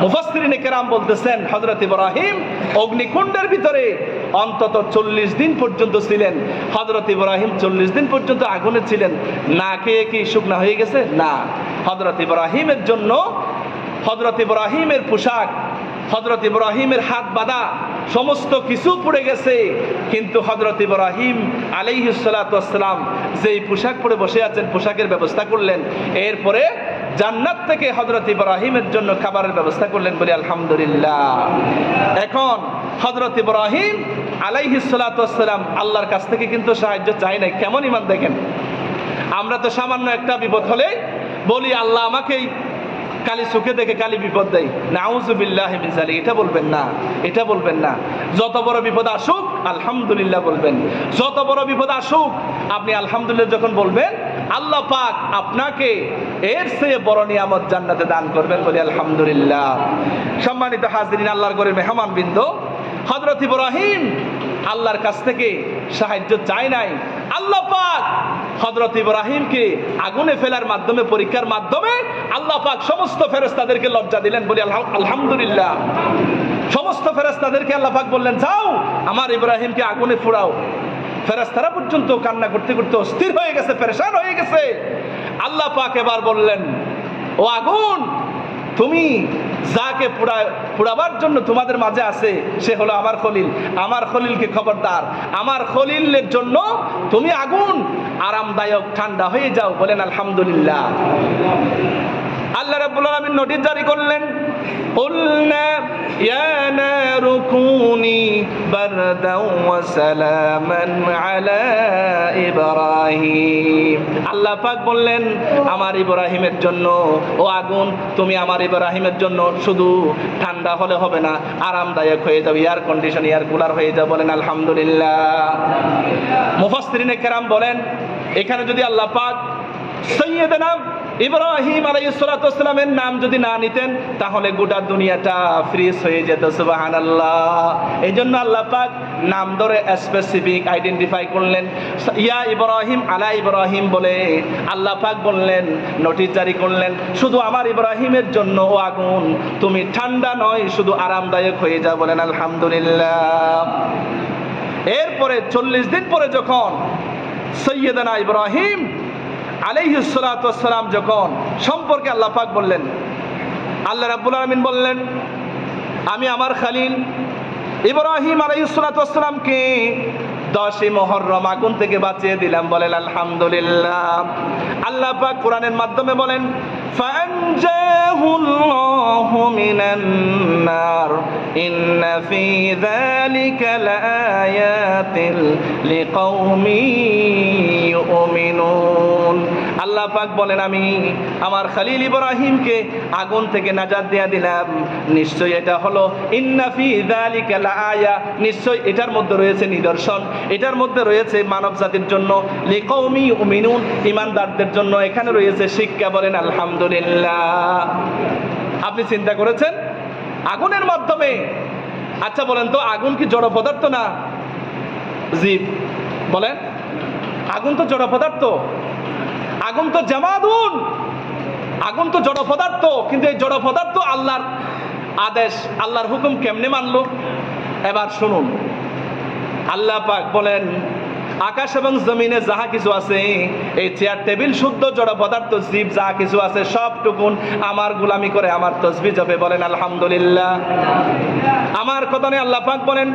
A: মুফাসসিরিনে কেরাম বলতেছেন হযরত ইব্রাহিম অগ্নিকুণ্ডের ভিতরে অন্তত 40 দিন পর্যন্ত ছিলেন। হযরত ইব্রাহিম 40 দিন পর্যন্ত আগুনে ছিলেন, না খেয়ে কি শুকনা হয়ে গেছে? না। হযরত ইব্রাহিমের জন্য হযরত ইব্রাহিমের পোশাক, হযরত ইব্রাহিমের হাত বাঁধা সমস্ত কিছু পড়ে গেছে, কিন্তু হযরত ইব্রাহিম আলাইহিস সালাতু ওয়াস সালাম যেই পোশাক পরে বসে আছেন, পোশাকের ব্যবস্থা করলেন। এরপরে জান্নাত থেকে হযরত ইব্রাহিমের জন্য খাবারের ব্যবস্থা করলেন। বলি আলহামদুলিল্লাহ। এখন হযরত ইব্রাহিম আলাইহিস সালাতু ওয়াস সালাম আল্লাহর কাছ থেকে কিন্তু সাহায্য চায় নাই। কেমন ঈমান দেখেন। আমরা তো সামান্য একটা বিপদ হলে বলি আল্লাহ আমাকেই কালি চোখে দেখে কালি বিপদ দেয়, নাউযুবিল্লাহি মিন যালিক। এটা বলবেন না, এটা বলবেন না। যত বড় বিপদ আসুক আলহামদুলিল্লাহ বলবেন। যত বড় বিপদ আসুক আপনি আলহামদুলিল্লাহ যখন বলবেন, আল্লাহ পাক আপনাকে এর চেয়ে বড় নিয়ামত জান্নাতে দান করবেন বলি আলহামদুলিল্লাহ। সম্মানিত হাজিরিন, আল্লাহর ঘরের মেহমানবৃন্দ, হযরত ইব্রাহিম আল্লাহর কাছ থেকে সাহায্য চায় নাই। আল্লাহ পাক হযরত ইব্রাহিমকে আগুনে ফেলার মাধ্যমে, পরীক্ষার মাধ্যমে আল্লাহ পাক সমস্ত ফেরেশতাদেরকে লজ্জা দিলেন বলি আলহামদুলিল্লাহ। সমস্ত ফেরেশতাদেরকে আল্লাহ পাক বললেন, যাও আমার ইব্রাহিমকে আগুনে পোড়াও। ফেরেশতারা পর্যন্ত কান্না করতে করতে অস্থির হয়ে গেছে, পেরেশান হয়ে গেছে। আল্লাহ পাক এবার বললেন, ও আগুন, তুমি যাকে পোড়াবার জন্য তোমাদের মাঝে আছে সে হলো আমার খলিল। আমার খলিলকে খবরদার, আমার খলিলের জন্য তুমি আগুন আরামদায়ক ঠান্ডা হয়ে যাও। বলেন আলহামদুলিল্লাহ। আল্লাহ রাব্বুল আলামিন নোটিশ জারি করলেন, কুলনা ইয়া নারু কুনি বারদাও ওয়া সালামান আলা ইব্রাহিম। আল্লাহ পাক বললেন আমার ইব্রাহিমের জন্য, ও আগুন তুমি আমার ইব্রাহিমের জন্য শুধু ঠান্ডা হলে হবে না, আরামদায়ক হয়ে যাও, এয়ার কন্ডিশন, এয়ার কুলার হয়ে যাও। বলেন আলহামদুলিল্লাহ। মুফাসসিরিনে কেরাম বলেন, এখানে যদি আল্লাহ পাক সাইয়্যিদানা ইব্রাহিম আলাইহিস সালাতু ওয়াস সালামের নাম যদি না নিতেন তাহলে গোটা দুনিয়াটা ফ্রিজ হয়ে যেত। সুবহানাল্লাহ। এইজন্য আল্লাহ পাক নাম ধরে স্পেসিফিক আইডেন্টিফাই করলেন, ইয়া ইব্রাহিম আলা ইব্রাহিম বলে আল্লাহ পাক বললেন, নোটিশ জারি করলেন, শুধু আমার ইব্রাহিমের জন্য ও আগুন তুমি ঠান্ডা নয়, শুধু আরামদায়ক হয়ে যাও। বলেন আলহামদুলিল্লাহ। এরপরে 40 দিন পরে যখন সাইয়্যিদানা ইব্রাহিম আলাইহিস সালাতু ওয়াস সালাম যখন সম্পর্কে আল্লাহ পাক বললেন, আল্লাহ রাব্বুল আলামিন বললেন, আমি আমার খলিল ইব্রাহিম আলাইহিস সালাতু ওয়াস সালামকে 10 মুহররম আগুন থেকে বাঁচিয়ে দিলাম। বলেন আলহামদুলিল্লাহ। আল্লাহ পাক কোরআনের মাধ্যমে বলেন, ফাআনজাহুল্লাহু মিনান নার ইন্না ফি যালিকা লাআয়াতিন লিকাওমিন ইউমিনুন। আল্লাহ পাক বলেন, আমি আমার খলিল ইব্রাহিমকে আগুন থেকে নাজাত দিয়ে দিলাম। নিশ্চয়ই এটা হলো ইন্না ফি যালিকা লাআয়া, নিশ্চয়ই এটার মধ্যে রয়েছে নিদর্শন, এটার মধ্যে রয়েছে মানব জাতির জন্য, লিকাওমি ইউমিনুন, ঈমানদারদের জন্য এখানে রয়েছে শিক্ষা। বলেন আলহামদুলিল্লাহ। আপনি চিন্তা করেছেন আগুনের মাধ্যমে? আচ্ছা বলেন তো, আগুন কি জড় পদার্থ না জীব? বলেন, আগুন তো জড় পদার্থ, আগুন তো জামাদুন, আগুন তো জড় পদার্থ। কিন্তু এই জড় পদার্থ আল্লাহর আদেশ, আল্লাহর হুকুম কেমনে মানলো? এবার শুনুন, আল্লাহ পাক বলেন, আকাশ এবং জমিনে যাহা কিছু আছে, এই চেয়ার টেবিল শুদ্ধ জড় পদার্থ, জীব যাহা কিছু আছে সবটুকুন আমার গোলামি করে আমার তাসবিহ জপে। বলেন আলহামদুলিল্লাহ। আমার কথা নেই, আল্লাহ পাক বলেন,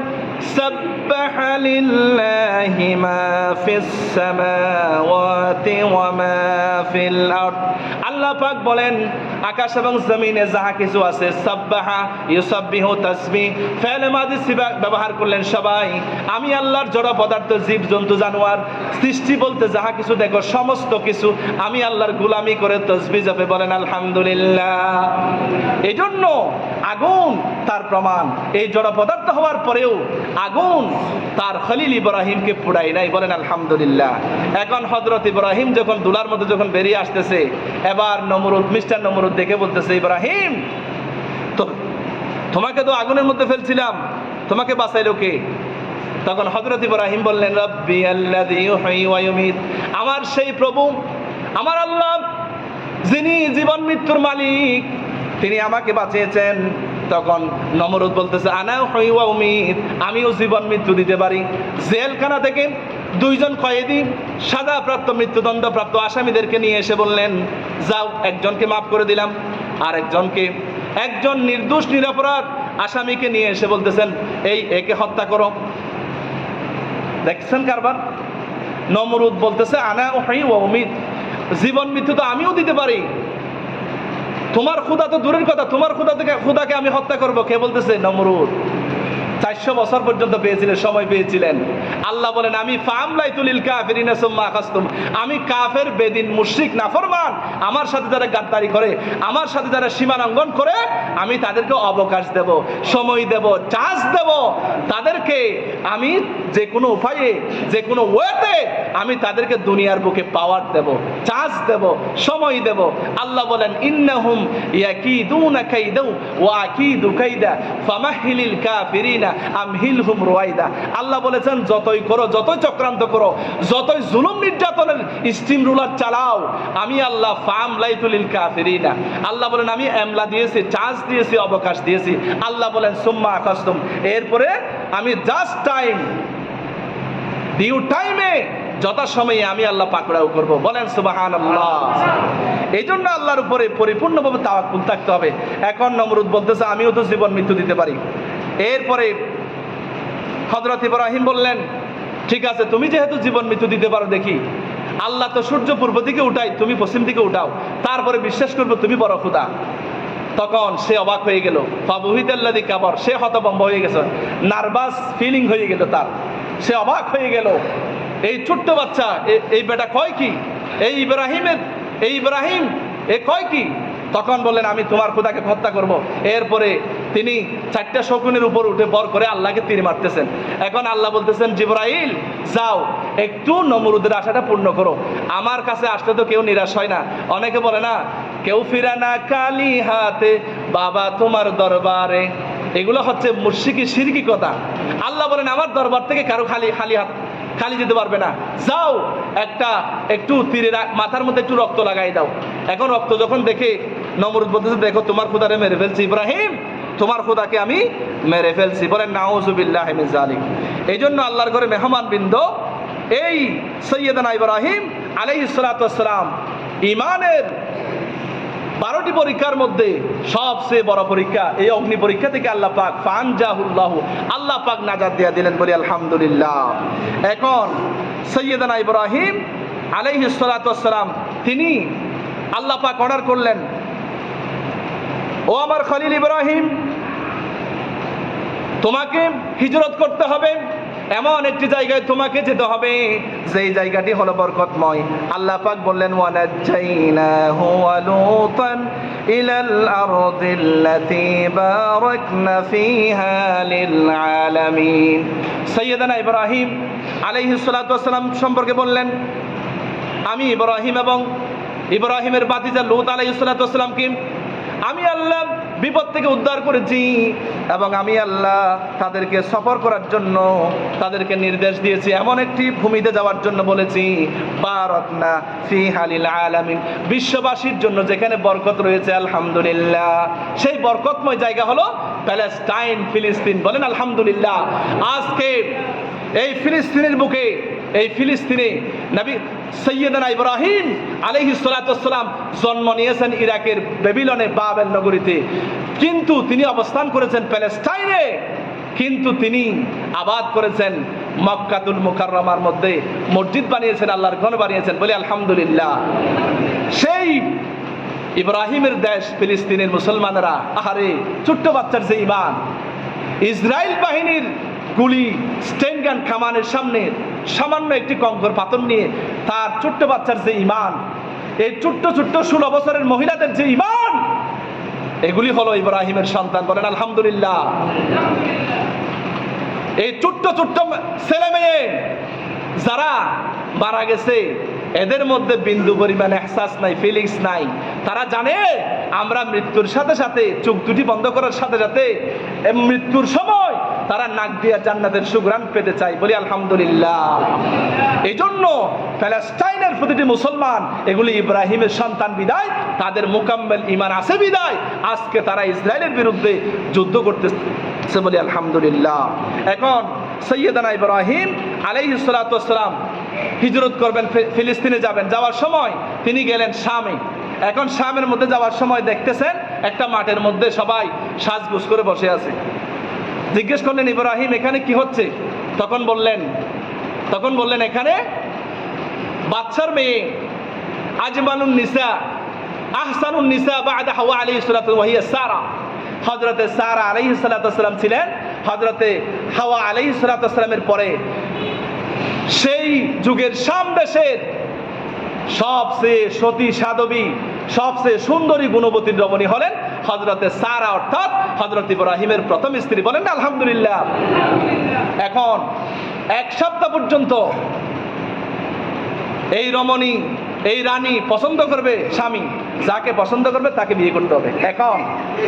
A: সাব্বাহা লিল্লাহি মা ফিস সামাওয়াতি ওয়া মা ফিল আরদ। আল্লাহ পাক বলেন, আকাশ এবং জমিনে যাহা কিছু আছে, সাব্বাহা ইউসাব্বিহু তাসবিহ, ফেলে মাজি সিবা ব্যবহার করলেন সবাই। আমি আল্লাহর জড় পদার্থ, জীব জন্তু জানোয়ার সৃষ্টি বলতে যাহা কিছু দেখো সমস্ত কিছু আমি আল্লাহর গোলামি করে তাসবিহ জপে। বলেন আলহামদুলিল্লাহ। এজন্য আগুন তার প্রমাণ, এই জড় পদার্থ হওয়ার পরেও আগুন তার খলিল ইব্রাহিমকে পুড়াই নাই। বলেন আলহামদুলিল্লাহ। এখন হযরত ইব্রাহিম যখন দুলার মধ্যে যখন বেরিয়ে আসতেছে, এবার নমরুদ, মিস্টার নমরুদ দেখে বলতেছে, ইব্রাহিম তো তোমাকে তো আগুনের মধ্যে ফেলছিলাম, তোমাকে বাঁচাইলো কে? তখন হযরত ইব্রাহিম বললেন, রব্বি আল্লাযী ইউহয়ী ওয়া ইউমীত, আমার সেই প্রভু, আমার আল্লাহ যিনি জীবন মৃত্যুর মালিক, তিনি আমাকে বাঁচিয়েছেন। তখন নমরুদ বলতেছে, আনা উহয়ী ওয়া উমীত, আমিও জীবন মৃত্যু দিতে পারি। জেলখানা থেকে 2 জন কয়েদি, সাজাপ্রাপ্ত মৃত্যুদণ্ডপ্রাপ্ত আসামিদেরকে নিয়ে এসে বললেন, যাও, একজনকে মাফ করে দিলাম, আর একজন নির্দোষ নিরপরাধ আসামিকে নিয়ে এসে বলতেছেন, একে হত্যা করো। দেখছেন কারবার? নমরুদ বলতেছে, আনা উহয়ী ওয়া উমীত, জীবন মৃত্যু তো আমিও দিতে পারি, তোমার খোদা তো দূরের কথা, তোমার খোদাকে আমি হত্যা করব। কে বলতেছে? নমরুদ। 400 বছর পর্যন্ত পেয়েছিলেন, সময় পেয়েছিলেন। আল্লাহ বলেন আমি ফামলাইতুলিল কাফিরিনা সুম্মা আখাসতুম, আমি কাফের, বেদিন, মুশরিক, নাফরমান, আমার সাথে যারা গাদ্দারি করে, আমার সাথে যারা সীমা লঙ্ঘন করে, আমি তাদেরকে অবকাশ দেব, সময় দেব, চান্স দেব, তাদেরকে আমি যে কোনো উপায়ে, যে কোনো ওয়েতে আমি তাদেরকে দুনিয়ার বুকে পাওয়ার দেব, চান্স দেব, সময় দেব। আল্লাহ বলেন ইন্নাহুম ইয়াকিদুনা কাইদা ওয়া আকিদু কাইদা ফামাহিলিল কাফিরিনা আমহিলহুম রুয়াইদা। আল্লাহ বলেছেন যতই করো, যতই চক্রান্ত করো, যতই জুলুম নির্যাতনের স্টিম রুলার চালাও, আমি আল্লাহ ফামলাইতুলিল কাফিরিনা, আল্লাহ বলেন আমি এমলা দিয়েছি, চান্স দিয়েছি, অবকাশ দিয়েছি। আল্লাহ বলেন সুম্মা আখাসতুম, এরপরে আমি জাস্ট টাইম, ডিউ টাইমে, যথাসময়ে আমি আল্লাহ পাকড়াও করব। বলেন সুবহানাল্লাহ। এই জন্য আল্লাহর উপরে পরিপূর্ণভাবে তাওয়াক্কুল থাকতে হবে। এখন নমরুদ বলতেছে আমিও তো জীবন মৃত্যু দিতে পারি। এরপরে হযরত ইব্রাহিম বললেন ঠিক আছে, তুমি যেহেতু জীবন মৃত্যু দিতে পারো, দেখি আল্লাহ তো সূর্য পূর্ব দিকে উঠাই, তুমি পশ্চিম দিকে উঠাও, তারপরে বিশ্বাস করবো তুমি বড় খোদা। তখন সে অবাক হয়ে গেল, ফাবুহিদাল্লাযী কাফার, সে হতভম্ব হয়ে গেছে, নার্ভাস ফিলিং হয়ে গেল তার, সে অবাক হয়ে গেল। এই ছোট্ট বাচ্চা, এই বেটা কয় কি, এই ইব্রাহিম এ কয় কি? তখন বললেন আমি তোমার খোদাকে হত্যা করব। এরপরে তিনি 4টা শকুনের উপর উঠে বর করে আল্লাহকে তীর মারতেছেন। এখন আল্লাহ বলতেছেন জিবরাইল যাও, একটু নমরুদের আশাটা পূর্ণ করো। আমার কাছে আসলে তো কেউ নিরাশ হয় না। অনেকে বলে না, কেউ ফিরে না কালি হাতে বাবা তোমার দরবারে, এগুলো হচ্ছে মুশরিকি শিরকি কথা। আল্লাহ বলেন আমার দরবার থেকে কারো খালি যেতে পারবে না, যাও একটু তীরে মাথার মধ্যে একটু রক্ত লাগাই দাও। এখন রক্ত যখন দেখে নমরুদ বলতেছে দেখো তোমার খোদারে মেরে ফেলছি ইব্রাহিম, তোমার খোদাকে আমি মেরে ফেলছি। বলেন নাউযুবিল্লাহি মিন যালিক। এই জন্য আল্লাহর ঘরে মেহমান বৃন্দ, এই সাইয়্যিদানা ইব্রাহিম আলাইহিস সালাতু ওয়াস সালাম ঈমানের 12টি পরীক্ষার মধ্যে সবচেয়ে বড় পরীক্ষা, এই অগ্নি পরীক্ষা থেকে আল্লাহ পাক ফানজাহুল্লাহু, আল্লাহ পাক নাজাত দিয়ে দিলেন, বলি আলহামদুলিল্লাহ। এখন সাইয়্যিদানা ইব্রাহিম আলাইহিস সালাতু ওয়াস সালাম, তিনি আল্লাহ পাক অর্ডার করলেন, ও আমার খলিল ইব্রাহিম, তোমাকে হিজরত করতে হবে, এমন একটি জায়গায় তোমাকে যেতে হবে যেই জায়গাটি হলো বরকতময়। আল্লাহ পাক বললেন ওয়ানাজ্জাইনাহু ওয়া লূতান ইলাল আরদিল্লাতী বারাকনা ফীহা লিল আলামিন। সাইয়্যিদানা ইব্রাহিম আলাইহিস সালাতু ওয়াস সালাম সম্পর্কে বললেন, আমি ইব্রাহিম এবং ইব্রাহিমের ভাতিজা লূত আলাইহিস সালাতু ওয়াস সালামকে আমি আল্লাহ বিপদ থেকে উদ্ধার করেছি, এবং আমি আল্লাহ তাদেরকে সফর করার জন্য তাদেরকে নির্দেশ দিয়েছি, এমন একটি ভূমিতে যাওয়ার জন্য বলেছি বারাকনা ফীহা লিল আলামিন, বিশ্ববাসীর জন্য যেখানে বরকত রয়েছে আলহামদুলিল্লাহ। সেই বরকতময় জায়গা হলো প্যালেস্টাইন, ফিলিস্তিন। বলেন আলহামদুলিল্লাহ। আজকে এই ফিলিস্তিনের বুকে, এই ফিলিস্তিনে নবী সাইয়্যিদানা ইব্রাহিম আলাইহিস সালাতু ওয়াস সালাম জন্ম নিয়েছেন ইরাকের বেবিলনে, বাবেল নগরীতে, কিন্তু তিনি অবস্থান করেছেন প্যালেস্টাইনে, কিন্তু তিনি আবাদ করেছেন মক্কাতুল মুকাররমার মধ্যে, মসজিদ বানিয়েছেন, আল্লাহর ঘর বানিয়েছেন, বলি আলহামদুলিল্লাহ। সেই ইব্রাহিমের দেশ ফিলিস্তিনের মুসলমানেরা, আহারে ছোট্ট বাচ্চার যে ঈমান, ইসরায়েল বাহিনীর গুলি, স্টেন গান, কামানের সামনে সামান্য একটি কঙ্কর পাথর নিয়ে তার ছোট্ট বাচ্চার যে ঈমান, এই ছোট্ট 16 বছরের মহিলাদের যে ঈমান, এগুলি হলো ইব্রাহিমের সন্তান। বলেন আলহামদুলিল্লাহ। এই ছোট্ট ছেলে মেয়ে যারা মারা গেছে, এদের মধ্যে বিন্দু পরিমাণ এহসাস নাই, ফিলিংস নাই। তারা জানে আমরা মৃত্যুর সাথে সাথে, চোখ দুটি বন্ধ করার সাথে সাথে মৃত্যুর সময় তারা নাক দিয়ে জান্নাতের সুঘ্রাণ পেতে চায়, বলি আলহামদুলিল্লাহ। এই জন্য প্যালেস্টাইনের প্রতিটি মুসলমান এগুলি ইব্রাহিমের সন্তান বিদায়, তাদের মুকাম্মেল ঈমান আছে বিদায় আজকে তারা ইসরায়েলের বিরুদ্ধে যুদ্ধ করতেছে, বলি আলহামদুলিল্লাহ। এখন সাইয়্যিদানা ইব্রাহিম আলাইহিস সালাতু ওয়াস সালাম হিজরত করবেন, ফিলিস্তিনে যাবেন। যাওয়ার সময় তিনি গেলেন শামে। এখন শামের মধ্যে যাওয়ার সময় দেখতেছেন একটা মাঠের মধ্যে সবাই সাজগোজ করে বসে আছে। জিজ্ঞেস করলেন ইব্রাহিম এখানে কি হচ্ছে? তখন বললেন এখানে বাচ্চার মেয়ে আজমানুন নিসা আহসানুন নিসা বাদা হাওয়া আলাইহিস সালাতু ওয়া হিয়া সারা, হযরতে সারা আলাইহিস সালাতু ওয়াস সালাম ছিলেন হযরতে হাওয়া আলাইহিস সালামের পরে সেই যুগের শাম দেশের সবচেয়ে সতী সাধবী, সবচেয়ে সুন্দরী গুণবতী রমণী হলেন হযরতে সারা, অর্থাৎ হযরত ইব্রাহিমের প্রথম স্ত্রী। বলেন না আলহামদুলিল্লাহ। এখন এক সপ্তাহ পর্যন্ত এই রমণী, এই রানী পছন্দ করবে স্বামী, যাকে পছন্দ করবে তাকে বিয়ে করতে হবে। এখন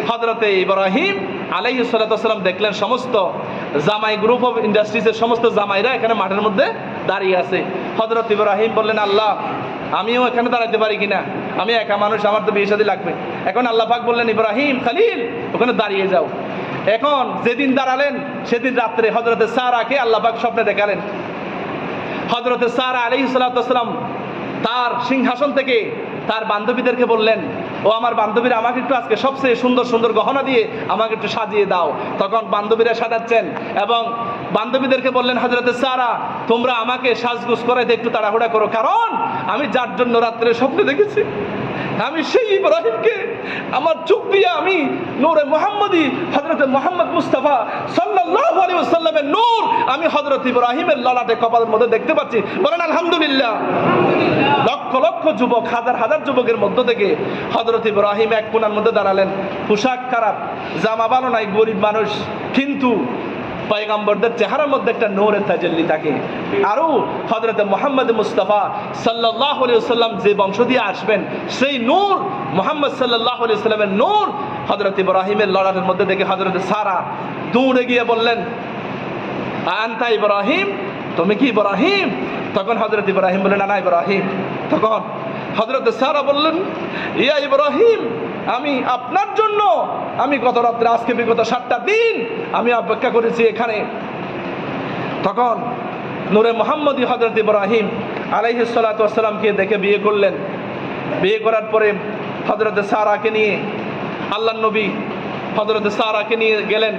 A: হযরতে ইব্রাহিম আলাইহিস সালাম দেখলেন সমস্ত জামাই, গ্রুপ অফ ইন্ডাস্ট্রিজের সমস্ত জামাইরা এখানে মাঠের মধ্যে দাঁড়িয়ে আছে। হযরত ইব্রাহিম বললেন, আল্লাহ আমিও এখানে দাঁড়াতে পারি কিনা, আমি একা মানুষ, আমার তো বিয়ে শাদী লাগবে। এখন আল্লাহ পাক বললেন, ইব্রাহিম খলিল ওখানে দাঁড়িয়ে যাও। এখন যেদিন দাঁড়ালেন সেদিন রাত্রে হযরতে সারাকে আল্লাহ পাক স্বপ্নে দেখালেন। হযরতে সারা আলাইহিস সালাম তার সিংহাসন থেকে তার বান্ধবীদেরকে বললেন, ও আমার বান্ধবীরা, আমাকে একটু আজকে সবচেয়ে সুন্দর সুন্দর গহনা দিয়ে আমাকে একটু সাজিয়ে দাও। তখন বান্ধবীরা সাজাচ্ছেন এবং বান্ধবীদেরকে বললেন, হযরতে সারা তোমরা আমাকে সাজগোজ করাইতে একটু তাড়াহুড়া করো, কারণ আমি যার জন্য রাত্রে স্বপ্নে দেখেছি আমি সেই ইব্রাহিমকে আমার চোখ দিয়ে আমি নূরে মুহাম্মদী হযরতে মুহাম্মদ মুস্তাফা সাল্লাল্লাহু আলাইহি ওয়াসাল্লামের নূর আমি হযরত ইব্রাহিমের ললাটে কপালের মধ্যে দেখতে পাচ্ছি। বলেন আলহামদুলিল্লাহ। লক্ষ লক্ষ যুবক, হাজার হাজার যুবকের মধ্য থেকে হযরত ইব্রাহিম এক কোণার মধ্যে দাঁড়ালেন। পোশাক খারাপ, জামা ভালো নাই, গরিব মানুষ, কিন্তু পয়গম্বরদের চেহারার মধ্যে একটা নূরের তাজাল্লি থাকে। আরও হযরত মুহাম্মদ মুস্তাফা সাল্লাল্লাহু আলাইহি ওয়াসাল্লাম যে বংশ দিয়ে আসবেন সেই নূর, মুহাম্মদ সাল্লাল্লাহু আলাইহি ওয়াসাল্লামের নূর হযরত ইব্রাহিমের ললাটের মধ্যে দেখে হযরত সারা দৌড়ে গিয়ে বললেন, আনতা ইব্রাহিম, তুমি কি ইব্রাহিম? তখন হযরত ইব্রাহিম বললেন, না ইব্রাহিম। তখন হযরত সারা বললেন, ইয়া ইব্রাহিম, আমি আপনার জন্য আমি গত রাত্রে, আজকে বিগত 7টা দিন আমি অপেক্ষা করেছি এখানে। তখন নূরে মুহাম্মদী হযরত ইব্রাহিম আলাইহিস সালাতু ওয়াস সালামকে দেখে বিয়ে করলেন। বিয়ে করার পরে হযরত সারাকে নিয়ে আল্লাহর নবী হযরত সারাকে নিয়ে গেলেন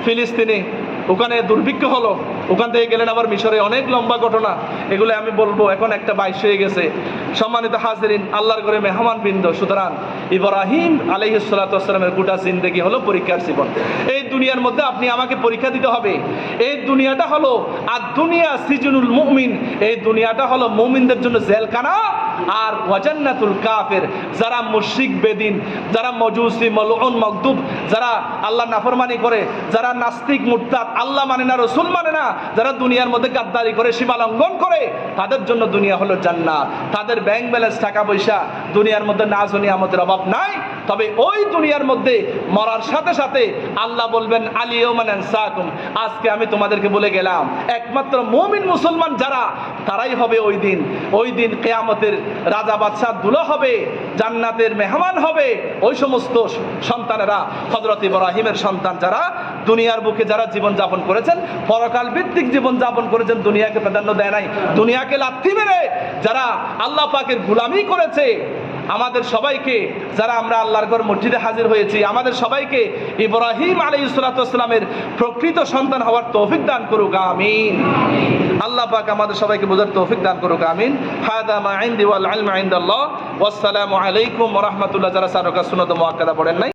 A: ফিলিস্তিনে। ওখানে দুর্ভিক্ষ হলো, ওখান থেকে গেলেন আবার মিশরে। অনেক লম্বা ঘটনা, এগুলো আমি বলবো, এখন একটা 22 হয়ে গেছে। সম্মানিত হাজিরিন, আল্লাহর ঘরে মেহমান বৃন্দ, সুতরাং ইব্রাহিম আলাইহিস সালাতু ওয়াস সালামের গোটা জিন্দেগি হলো পরীক্ষার জীবন। এই দুনিয়ার মধ্যে আপনি আমাকে পরীক্ষা দিতে হবে। এই দুনিয়াটা হলো আর দুনিয়া সিজনুল মুমিন, এই দুনিয়াটা হলো মুমিনদের জন্য জেলখানা আর ওয়াজান্নাতুল কাফের। যারা মুশরিক বেদিন, যারা মজুসি মলউন মগদুব, যারা আল্লাহ নাফরমানি করে, যারা নাস্তিক মুরতাদ, আল্লাহ মানে না রসুল মানে না, যারা দুনিয়ার মধ্যে গাদ্দারি করে, সীমা লঙ্ঘন করে, তাদের জন্য দুনিয়া হলো জান্নাত। তাদের ব্যাংক ব্যালেন্স, টাকা পয়সা, দুনিয়ার মধ্যে নাজ ও নিয়ামতের অভাব নাই। তবে ওই দুনিয়ার মধ্যে মরার সাথে সাথে আল্লাহ বলবেন, আলিয়াউমা নানসাকুম, আজকে আমি তোমাদেরকে বলে গেলাম। একমাত্র মুমিন মুসলমান যারা, তারাই হবে ওই দিন। ওই দিন কিয়ামতের রাজা বাদশাহ দুলা হবে, জান্নাতের মেহমান হবে ওই সমস্ত সন্তানেরা, হযরত ইব্রাহিমের সন্তান যারা দুনিয়ার বুকে যারা জীবন যাপন করেছেন, পরকাল ভিত্তিক জীবন যাপন করেছেন, দুনিয়াকে প্রাধান্য দেয় নাই, দুনিয়াকে লাথি মেরে যারা আল্লাহ পাকের গোলামি করেছে। আমাদের সবাইকে, যারা আমরা আল্লাহর ঘর মসজিদে হাজির হয়েছি, আমাদের সবাইকে ইব্রাহিম আলাইহিস সালাতু ওয়াস সালামের প্রকৃত সন্তান হওয়ার তৌফিক দান করুক, আমিন। আল্লাহ পাক আমাদের সবাইকে বোঝার তৌফিক দান করুক, আমিন। হাদা মা ইনদি ওয়াল ইলমু ইনদাল্লাহ। ওয়াসসালামু আলাইকুম ওয়া রাহমাতুল্লাহ। যারা সারকা সুন্নাত মুআক্কাদা পড়েন নাই,